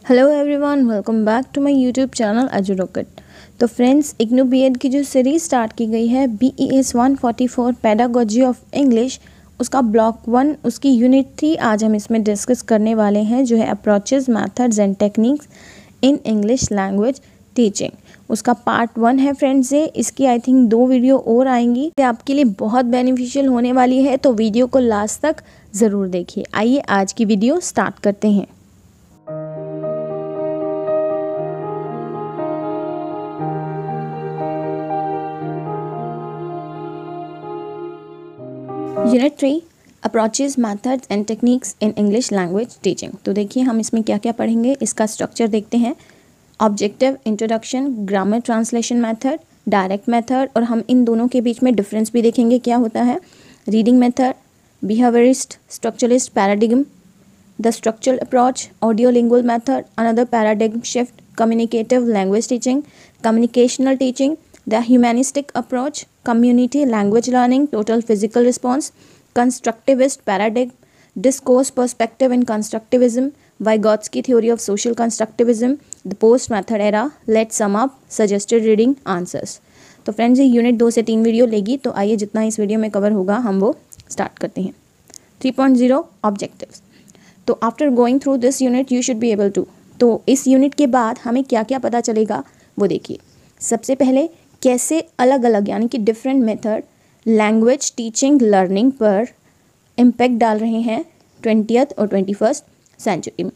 Hello everyone, welcome back to my YouTube channel edu rocket. तो friends, IGNOU B Ed की जो series start की गई है BES 144 पेडागोजी ऑफ इंग्लिश, उसका ब्लॉक 1 उसकी यूनिट 3 आज हम इसमें डिस्कस करने वाले हैं, जो है approaches methods and techniques in English language teaching. उसका पार्ट 1 है फ्रेंड्स। इसकी आई थिंक 2 वीडियो और आएंगी, ये आपके लिए बहुत बेनिफिशियल होने वाली है, तो वीडियो को लास्ट तक ज़रूर देखिए। आइए आज की वीडियो स्टार्ट करते हैं। Unit 3 approaches methods and techniques in English language teaching. तो देखिए हम इसमें क्या क्या पढ़ेंगे, इसका स्ट्रक्चर देखते हैं। Objective, introduction, grammar translation method, direct method, और हम इन दोनों के बीच में डिफरेंस भी देखेंगे क्या होता है। Reading method, behaviourist, structuralist paradigm, the structural approach, audio lingual method, another paradigm shift, communicative language teaching, communicational teaching, the humanistic approach, community language learning, total physical response, constructivist paradigm, discourse perspective in constructivism, Vygotsky theory of social constructivism, the post method era, let's sum up, suggested reading answers। तो friends, ये unit 2 से 3 video लेगी, तो आइए जितना इस video में cover होगा हम वो स्टार्ट करते हैं। 3.0 ऑब्जेक्टिव्स। तो after going through this unit you should be able to, तो इस यूनिट के बाद हमें क्या क्या पता चलेगा वो देखिए। सबसे पहले कैसे अलग अलग यानी कि different method language teaching learning पर इम्पैक्ट डाल रहे हैं 20th और 21st सेंचुरी में।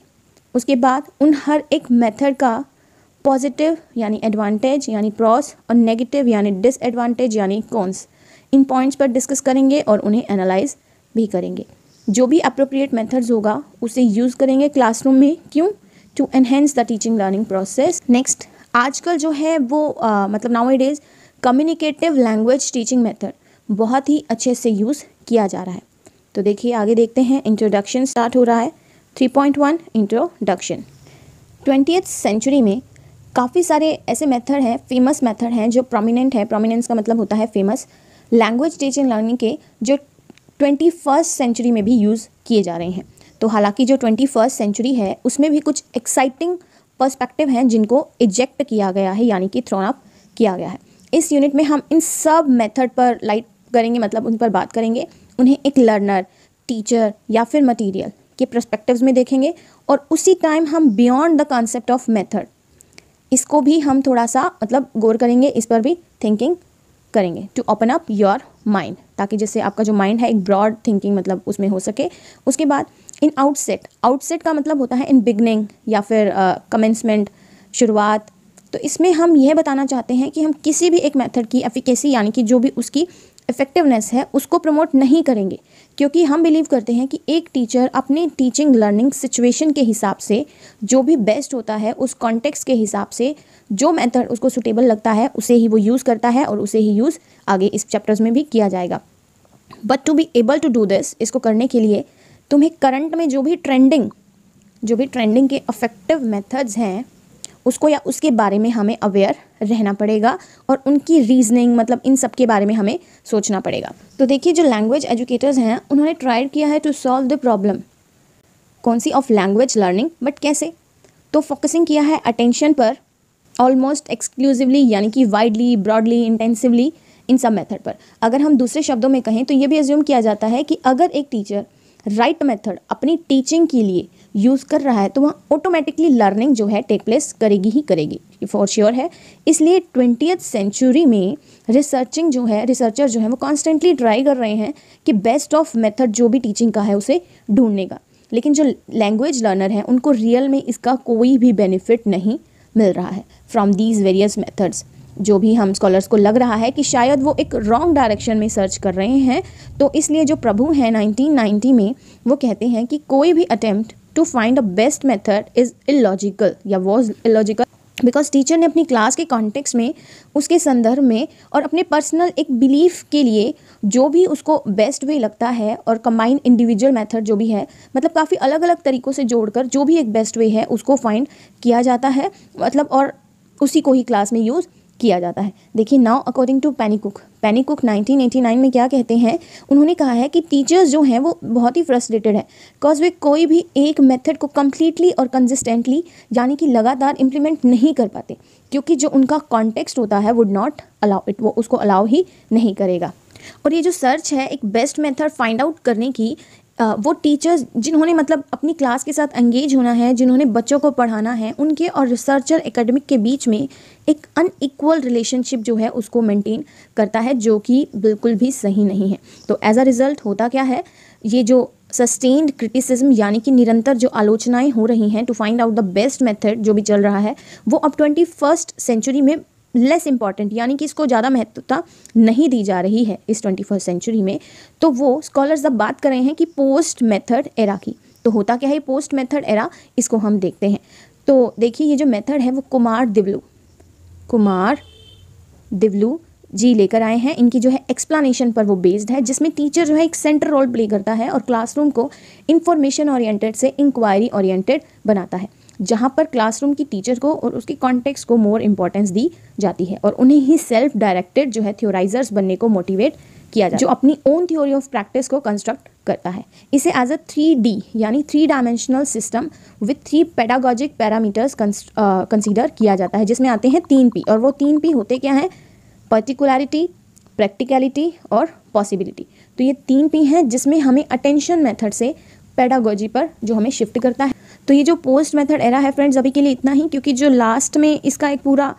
उसके बाद उन हर एक मेथड का पॉजिटिव यानी एडवांटेज यानी प्रॉस और नेगेटिव यानी डिसएडवांटेज यानी कॉन्स, इन पॉइंट्स पर डिस्कस करेंगे और उन्हें एनालाइज भी करेंगे। जो भी अप्रोप्रिएट मेथड्स होगा उसे यूज़ करेंगे क्लासरूम में। क्यों? To enhance the teaching learning process. Next, आजकल जो है वो मतलब nowadays communicative language teaching method बहुत ही अच्छे से यूज़ किया जा रहा है। तो देखिए आगे देखते हैं। इंट्रोडक्शन स्टार्ट हो रहा है। 3.1 इंट्रोडक्शन। 20th सेंचुरी में काफ़ी सारे ऐसे मेथड हैं, फेमस मेथड हैं जो प्रोमिनेंट है। प्रोमिनेंस का मतलब होता है फेमस, लैंग्वेज टीचिंग लर्निंग के, जो 21st सेंचुरी में भी यूज़ किए जा रहे हैं। तो हालांकि जो 21st सेंचुरी है उसमें भी कुछ एक्साइटिंग पर्सपेक्टिव हैं जिनको इजेक्ट किया गया है यानी कि थ्रोन अप किया गया है। इस यूनिट में हम इन सब मेथड पर लाइट करेंगे, मतलब उन पर बात करेंगे, उन्हें एक लर्नर, टीचर या फिर मटेरियल के पर्सपेक्टिव्स में देखेंगे, और उसी टाइम हम beyond the concept of method, इसको भी हम थोड़ा सा मतलब गौर करेंगे, इस पर भी थिंकिंग करेंगे to open up your mind, ताकि जैसे आपका जो माइंड है एक ब्रॉड थिंकिंग मतलब उसमें हो सके। उसके बाद इन आउटसेट, आउटसेट का मतलब होता है इन बिगनिंग या फिर कमेंसमेंट, शुरुआत। तो इसमें हम यह बताना चाहते हैं कि हम किसी भी एक मेथड की एफिकेसी यानी कि जो भी उसकी इफेक्टिवनेस है उसको प्रमोट नहीं करेंगे, क्योंकि हम बिलीव करते हैं कि एक टीचर अपनी टीचिंग लर्निंग सिचुएशन के हिसाब से जो भी बेस्ट होता है, उस कॉन्टेक्स्ट के हिसाब से जो मेथड उसको सुटेबल लगता है उसे ही वो यूज़ करता है, और उसे ही यूज़ आगे इस चैप्टर्स में भी किया जाएगा। But to be able to do this, इसको करने के लिए तुम्हें करंट में जो भी ट्रेंडिंग के इफेक्टिव मेथड्स हैं उसको या उसके बारे में हमें अवेयर रहना पड़ेगा, और उनकी रीजनिंग मतलब इन सब के बारे में हमें सोचना पड़ेगा। तो देखिए, जो लैंग्वेज एजुकेटर्स हैं उन्होंने ट्राई किया है टू सॉल्व द प्रॉब्लम, कौन सी, ऑफ लैंग्वेज लर्निंग, बट कैसे? तो फोकसिंग किया है अटेंशन पर ऑलमोस्ट एक्सक्लूसिवली, यानी कि वाइडली, ब्रॉडली, इंटेंसिवली, इन सब मेथड पर। अगर हम दूसरे शब्दों में कहें तो ये भी एज्यूम किया जाता है कि अगर एक टीचर राइट मेथड अपनी टीचिंग के लिए यूज़ कर रहा है तो वहाँ ऑटोमेटिकली लर्निंग जो है टेक प्लेस करेगी ही करेगी, फॉर श्योर है। इसलिए 20th सेंचुरी में रिसर्चर जो है वो कॉन्स्टेंटली ट्राई कर रहे हैं कि बेस्ट ऑफ मेथड जो भी टीचिंग का है उसे ढूंढने का। लेकिन जो लैंग्वेज लर्नर हैं उनको रियल में इसका कोई भी बेनिफिट नहीं मिल रहा है फ्रॉम दीज वेरियस मेथड्स। जो भी हम स्कॉलर्स को लग रहा है कि शायद वो एक रॉन्ग डायरेक्शन में सर्च कर रहे हैं, तो इसलिए जो प्रभु हैं 1990 में वो कहते हैं कि कोई भी attempt to find a best method is illogical या वॉज इलॉजिकल, बिकॉज टीचर ने अपनी क्लास के कॉन्टेक्स्ट में, उसके संदर्भ में और अपने पर्सनल एक बिलीफ के लिए जो भी उसको बेस्ट वे लगता है, और कंबाइन इंडिविजुअल मेथड जो भी है, मतलब काफ़ी अलग अलग तरीक़ों से जोड़कर जो भी एक बेस्ट वे है उसको फाइंड किया जाता है, मतलब और उसी को ही क्लास में यूज़ किया जाता है। देखिए नाउ अकॉर्डिंग टू पेनीकुक 1989 में क्या कहते हैं, उन्होंने कहा है कि टीचर्स जो हैं वो बहुत ही फ्रस्ट्रेटेड है बिकॉज वे कोई भी एक मेथड को कम्प्लीटली और कंसिस्टेंटली यानी कि लगातार इम्प्लीमेंट नहीं कर पाते, क्योंकि जो उनका कॉन्टेक्स्ट होता है वुड नॉट अलाउ इट, वो उसको अलाउ ही नहीं करेगा। और ये जो सर्च है एक बेस्ट मेथड फाइंड आउट करने की, वो टीचर्स जिन्होंने मतलब अपनी क्लास के साथ एंगेज होना है, जिन्होंने बच्चों को पढ़ाना है, उनके और रिसर्चर एकेडमिक के बीच में एक अनइक्वल रिलेशनशिप जो है उसको मेंटेन करता है, जो कि बिल्कुल भी सही नहीं है। तो एज अ रिज़ल्ट होता क्या है, ये जो सस्टेन्ड क्रिटिसिज्म यानी कि निरंतर जो आलोचनाएं हो रही हैं to find out the best method जो भी चल रहा है, वो अब 21st सेंचुरी में लेस इंपॉर्टेंट यानी कि इसको ज़्यादा महत्वता नहीं दी जा रही है इस 21st सेंचुरी में। तो वो स्कॉलर्स अब बात कर रहे हैं कि पोस्ट मेथड एरा की। तो होता क्या है पोस्ट मेथड एरा, इसको हम देखते हैं। तो देखिए ये जो मेथड है वो कुमार दिवलू जी लेकर आए हैं। इनकी जो है एक्सप्लेनेशन पर वो बेस्ड है, जिसमें टीचर जो है एक सेंट्रल रोल प्ले करता है और क्लासरूम को इंफॉर्मेशन ओरिएंटेड से इंक्वायरी ओरिएंटेड बनाता है, जहाँ पर क्लासरूम की टीचर को और उसके कॉन्टेक्स्ट को मोर इंपॉर्टेंस दी जाती है और उन्हें ही सेल्फ डायरेक्टेड जो है थ्योराइजर्स बनने को मोटिवेट किया जाता है, जो अपनी ओन थ्योरी ऑफ प्रैक्टिस को कंस्ट्रक्ट करता है। इसे एज अ 3D यानी 3 dimensional system with 3 pedagogic parameters consider किया जाता है, जिसमें आते हैं 3 P, और वो 3 P होते क्या हैं, पर्टिकुलरिटी, प्रैक्टिकलिटी और पॉसिबिलिटी। तो ये 3 P हैं जिसमें हमें अटेंशन मेथड से पेडागॉजी पर जो हमें शिफ्ट करता है। तो ये जो पोस्ट मेथड एरा है फ्रेंड्स, अभी के लिए इतना ही, क्योंकि जो लास्ट में इसका एक पूरा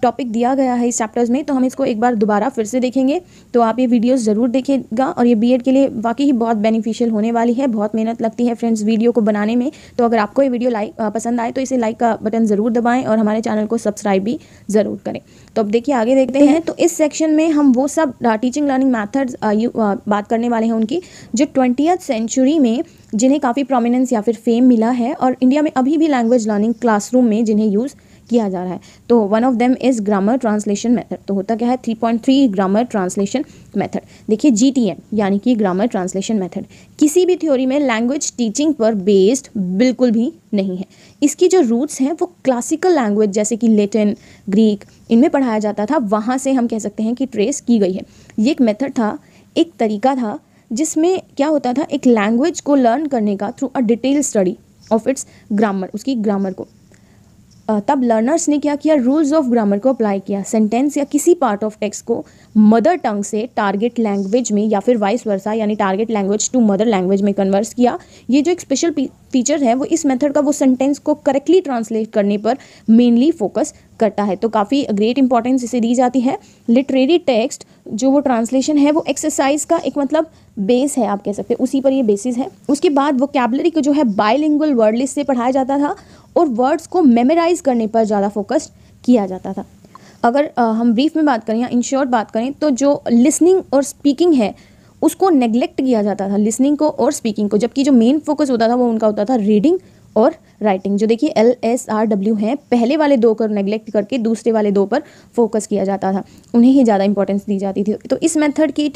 टॉपिक दिया गया है इस चैप्टर्स में, तो हम इसको एक बार दोबारा फिर से देखेंगे। तो आप ये वीडियोस ज़रूर देखिएगा और ये बीएड के लिए वाकई ही बहुत बेनिफिशियल होने वाली है। बहुत मेहनत लगती है फ्रेंड्स वीडियो को बनाने में। तो अगर आपको ये वीडियो पसंद आए तो इसे लाइक का बटन ज़रूर दबाएं और हमारे चैनल को सब्सक्राइब भी ज़रूर करें। तो अब देखिए आगे देखते हैं। तो इस सेक्शन में हम वो सब टीचिंग लर्निंग मैथड्स बात करने वाले हैं उनकी, जो 20th सेंचुरी में जिन्हें काफ़ी प्रोमिनेंस या फिर फेम मिला है और इंडिया में अभी भी लैंग्वेज लर्निंग क्लासरूम में जिन्हें यूज़ किया जा रहा है। तो one of them is grammar translation method. तो होता क्या है 3.3 ग्रामर ट्रांसलेशन मेथड। देखिए GTM यानी कि ग्रामर ट्रांसलेशन मेथड किसी भी थ्योरी में लैंग्वेज टीचिंग पर बेस्ड बिल्कुल भी नहीं है। इसकी जो रूट्स हैं वो क्लासिकल लैंग्वेज जैसे कि लैटिन, ग्रीक, इनमें पढ़ाया जाता था, वहाँ से हम कह सकते हैं कि ट्रेस की गई है। ये एक मेथड था, एक तरीका था, जिसमें क्या होता था, एक लैंग्वेज को लर्न करने का through a detail study of its grammar, उसकी ग्रामर को। तब लर्नर्स ने क्या किया, रूल्स ऑफ ग्रामर को अप्लाई किया, सेंटेंस या किसी पार्ट ऑफ टेक्स्ट को मदर टंग से टारगेट लैंग्वेज में या फिर वाइस वर्सा यानी target language to mother language में कन्वर्स किया। ये जो एक स्पेशल फीचर है वो इस मेथड का वो सेंटेंस को करेक्टली ट्रांसलेट करने पर मेनली फोकस करता है। तो काफ़ी ग्रेट इंपॉर्टेंस इसे दी जाती है। लिटरेरी टेक्स्ट जो वो ट्रांसलेशन है वो एक्सरसाइज का एक मतलब बेस है, आप कह सकते हैं, उसी पर ये बेसिस है। उसके बाद वोकैबुलरी को जो है बाइलिंगुअल वर्ड लिस्ट से पढ़ाया जाता था और वर्ड्स को मेमोराइज करने पर ज़्यादा फोकस किया जाता था। अगर हम ब्रीफ में बात करें या इन शॉर्ट बात करें तो जो लिसनिंग और स्पीकिंग है उसको नेग्लेक्ट किया जाता था, लिसनिंग को और स्पीकिंग को, जबकि जो मेन फोकस होता था वो उनका होता था रीडिंग और राइटिंग। जो देखिए LSRW हैं, पहले वाले 2 को नेग्लेक्ट करके दूसरे वाले 2 पर फोकस किया जाता था, उन्हें ही ज़्यादा इंपॉर्टेंस दी जाती थी। तो इस मेथड के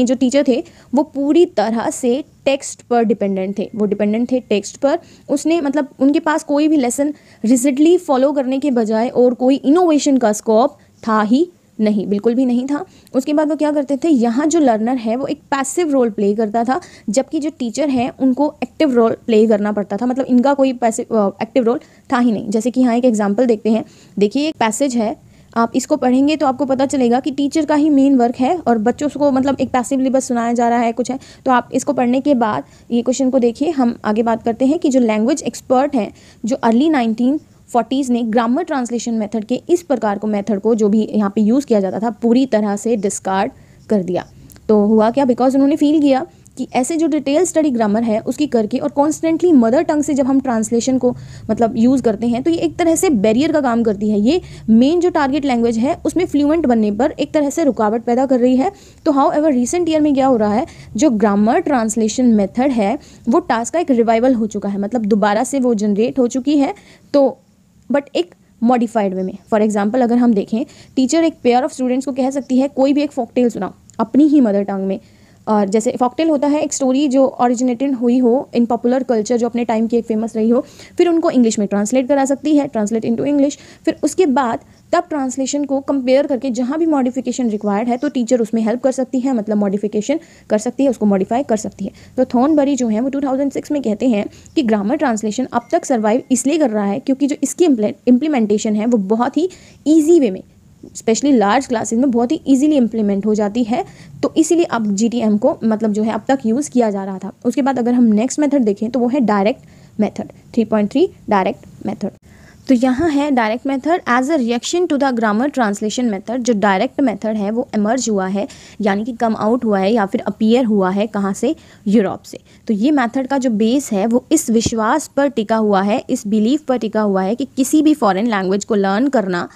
जो टीचर थे वो पूरी तरह से टेक्स्ट पर डिपेंडेंट थे, वो डिपेंडेंट थे टेक्स्ट पर। उसने मतलब उनके पास कोई भी लेसन रिजिडली फॉलो करने के बजाय और कोई इनोवेशन का स्कोप था ही नहीं, बिल्कुल भी नहीं था। उसके बाद वो क्या करते थे, यहाँ जो लर्नर है वो एक पैसिव रोल प्ले करता था, जबकि जो टीचर है उनको एक्टिव रोल प्ले करना पड़ता था। मतलब इनका कोई पैसिव एक्टिव रोल था ही नहीं। जैसे कि यहाँ एक एग्जांपल देखते हैं। देखिए एक पैसेज है, आप इसको पढ़ेंगे तो आपको पता चलेगा कि टीचर का ही मेन वर्क है और बच्चों को मतलब एक पैसिवली बस सुनाया जा रहा है कुछ है। तो आप इसको पढ़ने के बाद ये क्वेश्चन को देखिए। हम आगे बात करते हैं कि जो लैंग्वेज एक्सपर्ट हैं, जो अर्ली 1940s ने ग्रामर ट्रांसलेशन मेथड के इस प्रकार को मेथड को जो भी यहाँ पे यूज़ किया जाता था पूरी तरह से डिस्कार्ड कर दिया। तो हुआ क्या, बिकॉज उन्होंने फील किया कि ऐसे जो डिटेल स्टडी ग्रामर है उसकी करके और कॉन्स्टेंटली मदर टंग से जब हम ट्रांसलेशन को मतलब यूज़ करते हैं तो ये एक तरह से बैरियर का काम करती है। ये मेन जो टारगेट लैंग्वेज है उसमें फ्लुएंट बनने पर एक तरह से रुकावट पैदा कर रही है। तो हाउ एवर रिसेंट ईयर में क्या हो रहा है, जो ग्रामर ट्रांसलेशन मेथड है वो टास्क का एक रिवाइवल हो चुका है, मतलब दोबारा से वो जनरेट हो चुकी है, तो बट एक मॉडिफाइड वे में। फॉर एग्जाम्पल अगर हम देखें, टीचर एक पेयर ऑफ स्टूडेंट्स को कह सकती है कोई भी एक फोक टेल सुनाओ अपनी ही मदर टंग में, और जैसे फॉकटेल होता है एक स्टोरी जो ओरिजिनेटेड हुई हो इन पॉपुलर कल्चर, जो अपने टाइम की एक फेमस रही हो, फिर उनको इंग्लिश में ट्रांसलेट करा सकती है, ट्रांसलेट इनटू इंग्लिश। फिर उसके बाद तब ट्रांसलेशन को कंपेयर करके जहाँ भी मॉडिफिकेशन रिक्वायर्ड है तो टीचर उसमें हेल्प कर सकती है, मतलब मॉडिफिकेशन कर सकती है, उसको मॉडिफाई कर सकती है। तो थॉर्नबरी जो है वो 2006 में कहते हैं कि ग्रामर ट्रांसलेशन अब तक सर्वाइव इसलिए कर रहा है क्योंकि जो इसकी इम्प्लीमेंटेशन है वो बहुत ही ईजी वे में, स्पेशली लार्ज क्लासेस में बहुत ही इजीली इम्प्लीमेंट हो जाती है। तो इसीलिए अब GTM को मतलब जो है अब तक यूज़ किया जा रहा था। उसके बाद अगर हम नेक्स्ट मेथड देखें तो वो है डायरेक्ट मेथड, 3.3 डायरेक्ट मेथड। तो यहाँ है direct method as a reaction to the grammar translation method. जो डायरेक्ट मेथड है वो एमर्ज हुआ है, यानी कि कम आउट हुआ है या फिर अपीयर हुआ है, कहाँ से, यूरोप से। तो ये मेथड का जो बेस है वो इस विश्वास पर टिका हुआ है, इस बिलीफ पर टिका हुआ है कि किसी भी फॉरेन लैंग्वेज को लर्न करना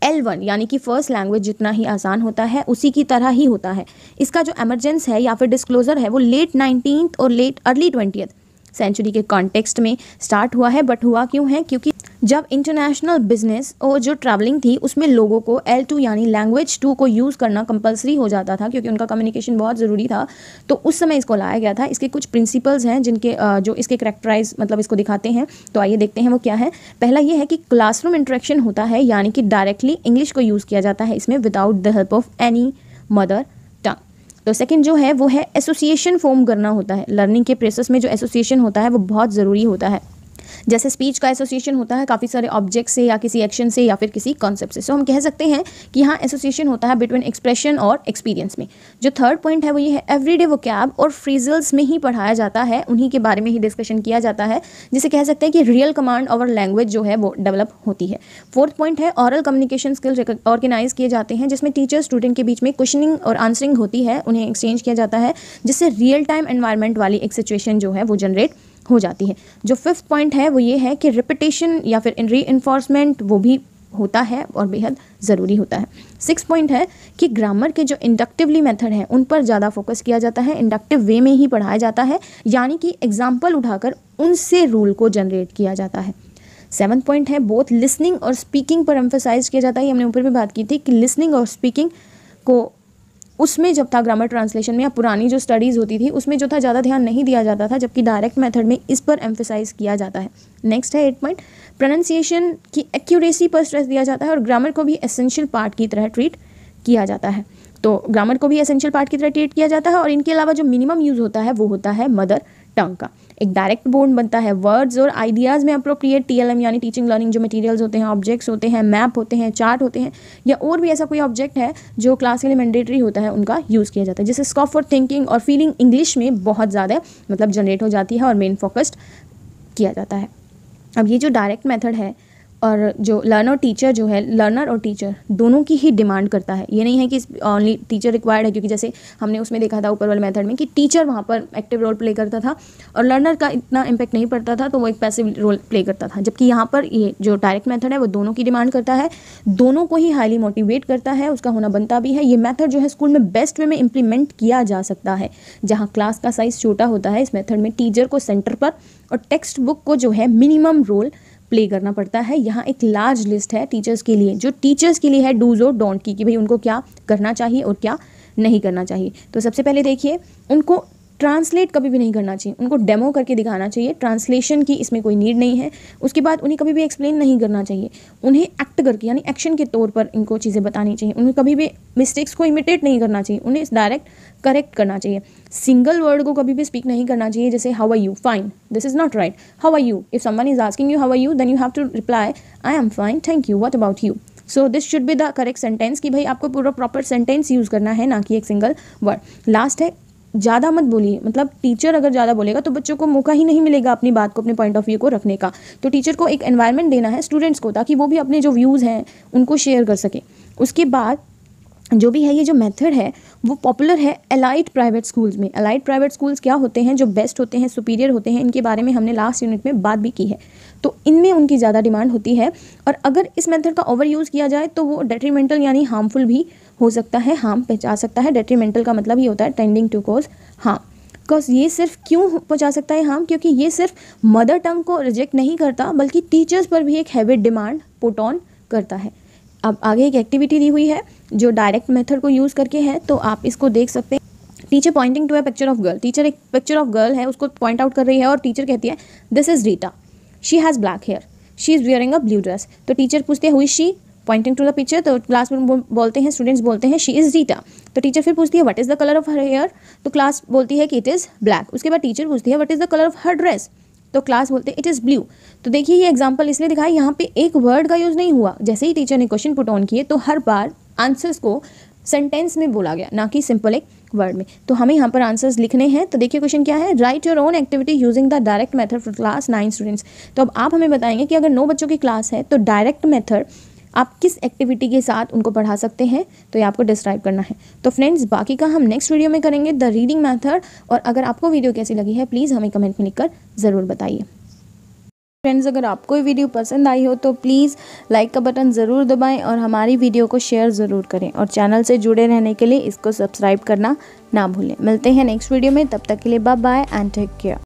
L1 यानी कि फर्स्ट लैंग्वेज जितना ही आसान होता है उसी की तरह ही होता है। इसका जो एमरजेंस है या फिर डिस्क्लोजर है वो लेट 19th और लेट अर्ली 20th सेंचुरी के कॉन्टेक्स्ट में स्टार्ट हुआ है। बट हुआ क्यों है, क्योंकि जब इंटरनेशनल बिजनेस और जो ट्रैवलिंग थी उसमें लोगों को L2 यानी लैंग्वेज 2 को यूज़ करना कंपलसरी हो जाता था, क्योंकि उनका कम्युनिकेशन बहुत ज़रूरी था। तो उस समय इसको लाया गया था। इसके कुछ प्रिंसिपल्स हैं जिनके जो इसके करेक्टराइज मतलब इसको दिखाते हैं। तो आइए देखते हैं वो क्या है। पहला ये है कि क्लासरूम इंटरेक्शन होता है, यानी कि डायरेक्टली इंग्लिश को यूज़ किया जाता है इसमें without the help of any mother tongue. तो सेकंड जो है वो है एसोसिएशन फॉर्म करना होता है। लर्निंग के प्रोसेस में जो एसोसिएशन होता है वो बहुत ज़रूरी होता है। जैसे स्पीच का एसोसिएशन होता है काफ़ी सारे ऑब्जेक्ट से या किसी एक्शन से या फिर किसी कॉन्सेप्ट से। सो हम कह सकते हैं कि यहाँ एसोसिएशन होता है बिटवीन एक्सप्रेशन और एक्सपीरियंस में। जो थर्ड पॉइंट है वो ये है एवरीडे वोकैब और फ्रेजल्स में ही पढ़ाया जाता है, उन्हीं के बारे में ही डिस्कशन किया जाता है, जिसे कह सकते हैं कि रियल कमांड ओवर लैंग्वेज जो है वो डेवलप होती है। फोर्थ पॉइंट है ऑरल कम्युनिकेशन स्किल्स ऑर्गेनाइज किए जाते हैं, जिसमें टीचर स्टूडेंट के बीच में क्वेश्चनिंग और आंसरिंग होती है, उन्हें एक्सचेंज किया जाता है, जिससे रियल टाइम एनवायरनमेंट वाली एक सिचुएशन जो है वो जनरेट हो जाती है। जो फिफ्थ पॉइंट है वो ये है कि रिपीटेशन या फिर री इन्फोर्समेंट वो भी होता है और बेहद ज़रूरी होता है। सिक्स पॉइंट है कि ग्रामर के जो इंडक्टिवली मेथड हैं उन पर ज़्यादा फोकस किया जाता है, इंडक्टिव वे में ही पढ़ाया जाता है, यानी कि एग्जाम्पल उठाकर उनसे रूल को जनरेट किया जाता है। सेवन्थ पॉइंट है बोथ लिसनिंग और स्पीकिंग पर एम्फोसाइज किया जाता है। हमने ऊपर भी बात की थी कि लिसनिंग और स्पीकिंग को उसमें जब था ग्रामर ट्रांसलेशन में या पुरानी जो स्टडीज़ होती थी उसमें जो था ज़्यादा ध्यान नहीं दिया जाता था, जबकि डायरेक्ट मेथड में इस पर एम्फोसाइज किया जाता है। नेक्स्ट है 8 पॉइंट प्रोनाउंसिएशन की एक्यूरेसी पर स्ट्रेस दिया जाता है और ग्रामर को भी एसेंशियल पार्ट की तरह ट्रीट किया जाता है। तो ग्रामर को भी एसेंशियल पार्ट की तरह ट्रीट किया जाता है और इनके अलावा जो मिनिमम यूज़ होता है वो होता है मदर टंग का। एक डायरेक्ट बोर्ड बनता है वर्ड्स और आइडियाज़ में अप्रोप्रिएट TLM यानी टीचिंग लर्निंग जो मटेरियल्स होते हैं, ऑब्जेक्ट्स होते हैं, मैप होते हैं, चार्ट होते हैं या और भी ऐसा कोई ऑब्जेक्ट है जो क्लास के लिए मैंडेटरी होता है, उनका यूज़ किया जाता है। जैसे स्कोप फॉर थिंकिंग और फीलिंग इंग्लिश में बहुत ज़्यादा मतलब जनरेट हो जाती है और मेन फोकस्ड किया जाता है। अब ये जो डायरेक्ट मेथड है और जो लर्नर टीचर जो है, लर्नर और टीचर दोनों की ही डिमांड करता है। ये नहीं है कि ओनली टीचर रिक्वायर्ड है, क्योंकि जैसे हमने उसमें देखा था ऊपर वाले मेथड में कि टीचर वहाँ पर एक्टिव रोल प्ले करता था और लर्नर का इतना इम्पैक्ट नहीं पड़ता था, तो वो एक पैसिव रोल प्ले करता था। जबकि यहाँ पर ये जो डायरेक्ट मेथड है वो दोनों की डिमांड करता है, दोनों को ही हाईली मोटिवेट करता है, उसका होना बनता भी है। ये मेथड जो है स्कूल में बेस्ट वे में इम्प्लीमेंट किया जा सकता है। जहाँ क्लास का साइज़ छोटा होता है, इस मेथड में टीचर को सेंटर पर और टेक्स्ट बुक को जो है मिनिमम रोल प्ले करना पड़ता है। यहाँ एक लार्ज लिस्ट है टीचर्स के लिए, जो टीचर्स के लिए है डूज और डोंट की, कि भाई उनको क्या करना चाहिए और क्या नहीं करना चाहिए। तो सबसे पहले देखिए, उनको ट्रांसलेट कभी भी नहीं करना चाहिए, उनको डेमो करके दिखाना चाहिए, ट्रांसलेशन की इसमें कोई नीड नहीं है। उसके बाद उन्हें कभी भी एक्सप्लेन नहीं करना चाहिए, उन्हें एक्ट करके यानी एक्शन के तौर पर इनको चीज़ें बतानी चाहिए। उन्हें कभी भी मिस्टेक्स को इमिटेट नहीं करना चाहिए, उन्हें डायरेक्ट करेक्ट करना चाहिए। सिंगल वर्ड को कभी भी स्पीक नहीं करना चाहिए, जैसे how are you, fine, this is not right. How are you, if someone is asking you how are you, then you have to reply I am fine, thank you, what about you. So this should be the correct sentence, कि भाई आपको पूरा proper sentence use करना है, ना कि एक single word. Last है ज़्यादा मत बोलिए, मतलब टीचर अगर ज़्यादा बोलेगा तो बच्चों को मौका ही नहीं मिलेगा अपनी बात को, अपने पॉइंट ऑफ व्यू को रखने का। तो टीचर को एक एनवायरनमेंट देना है स्टूडेंट्स को, ताकि वो भी अपने जो व्यूज़ हैं उनको शेयर कर सके। उसके बाद जो भी है ये जो मेथड है वो पॉपुलर है एलाइट प्राइवेट स्कूल्स में। एलाइट प्राइवेट स्कूल्स क्या होते हैं, जो बेस्ट होते हैं, सुपीरियर होते हैं, इनके बारे में हमने लास्ट यूनिट में बात भी की है। तो इनमें उनकी ज़्यादा डिमांड होती है, और अगर इस मेथड का ओवर यूज़ किया जाए तो वो डेट्रीमेंटल यानी हार्मफुल भी हो सकता है, हार्म पहुंचा सकता है। डेट्रीमेंटल का मतलब ये होता है tending to cause harm. Because ये सिर्फ क्यों पहुंचा सकता है हार्म, क्योंकि ये सिर्फ मदर टंग को रिजेक्ट नहीं करता, बल्कि टीचर्स पर भी एक हैवी डिमांड पुट ऑन करता है। अब आगे एक एक्टिविटी दी हुई है जो डायरेक्ट मेथड को यूज़ करके है, तो आप इसको देख सकते हैं। Teacher pointing to a picture of girl, teacher एक पिक्चर ऑफ गर्ल है उसको पॉइंट आउट कर रही है और टीचर कहती है this is Rita, she has black hair, she is wearing a blue dress. तो टीचर पूछती है who is she, pointing to the picture, तो क्लास में बोलते हैं, स्टूडेंट्स बोलते हैं शी इज़ रीटा। तो टीचर फिर पूछती है what is the colour of her hair, तो क्लास बोलती है कि इट इज़ ब्लैक। उसके बाद टीचर पूछती है what is the colour of her dress, तो क्लास बोलते हैं इट इज़ ब्लू। तो देखिए ये एग्जाम्पल इसलिए दिखाया, यहाँ पे एक वर्ड का यूज़ नहीं हुआ, जैसे ही टीचर ने क्वेश्चन पुट ऑन किए तो हर बार आंसर्स को सेंटेंस में बोला गया, ना कि सिंपल एक वर्ड में। तो हमें यहाँ पर आंसर्स लिखने हैं। तो देखिए क्वेश्चन क्या है, right your own activity using the direct method for class 9 students. तो अब आप हमें बताएंगे कि अगर 9 बच्चों की क्लास है तो डायरेक्ट मेथड आप किस एक्टिविटी के साथ उनको पढ़ा सकते हैं, तो ये आपको डिस्क्राइब करना है। तो फ्रेंड्स बाकी का हम नेक्स्ट वीडियो में करेंगे, द रीडिंग मेथड। और अगर आपको वीडियो कैसी लगी है प्लीज़ हमें कमेंट में लिखकर ज़रूर बताइए। फ्रेंड्स अगर आपको ये वीडियो पसंद आई हो तो प्लीज़ लाइक का बटन ज़रूर दबाएं और हमारी वीडियो को शेयर ज़रूर करें, और चैनल से जुड़े रहने के लिए इसको सब्सक्राइब करना ना भूलें। मिलते हैं नेक्स्ट वीडियो में, तब तक के लिए bye bye and take care.